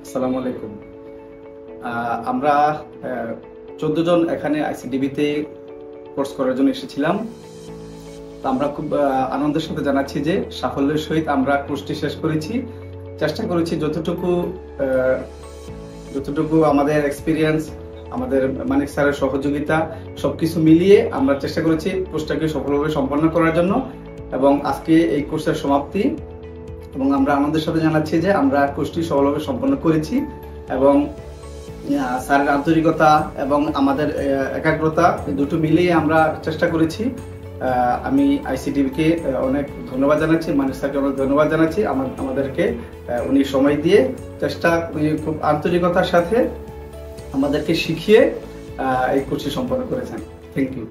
আসসালামু আলাইকুম। আমরা 14 জন এখানে আইসিডিবিতে কোর্স করার জন্য এসেছিলাম। তো আমরা খুব আনন্দের সাথে জানাচ্ছি যে সাফল্যের সহিত আমরা কোর্সটি শেষ করেছি। চেষ্টা করেছি যতটুকু আমাদের এক্সপিরিয়েন্স, আমাদের মানিক স্যারের সহযোগিতা সবকিছু মিলিয়ে আমরা চেষ্টা করেছি কোর্সটাকে সফলভাবে সম্পন্ন করার জন্য। এবং আজকে এই কোর্সের সমাপ্তি, এবং আমরা আনন্দের সাথে জানাচ্ছি যে আমরা কোর্সটি সফলভাবে সম্পন্ন করেছি। এবং স্যারের আন্তরিকতা এবং আমাদের একাগ্রতা দুটো মিলিয়ে আমরা চেষ্টা করেছি। আমি আইসিডিবিকে অনেক ধন্যবাদ জানাচ্ছি, মানিক স্যারকে অনেক ধন্যবাদ জানাচ্ছি। আমাদেরকে উনি সময় দিয়ে উনি খুব আন্তরিকতার সাথে আমাদেরকে শিখিয়ে এই কোর্সটি সম্পন্ন করেছেন। Thank you.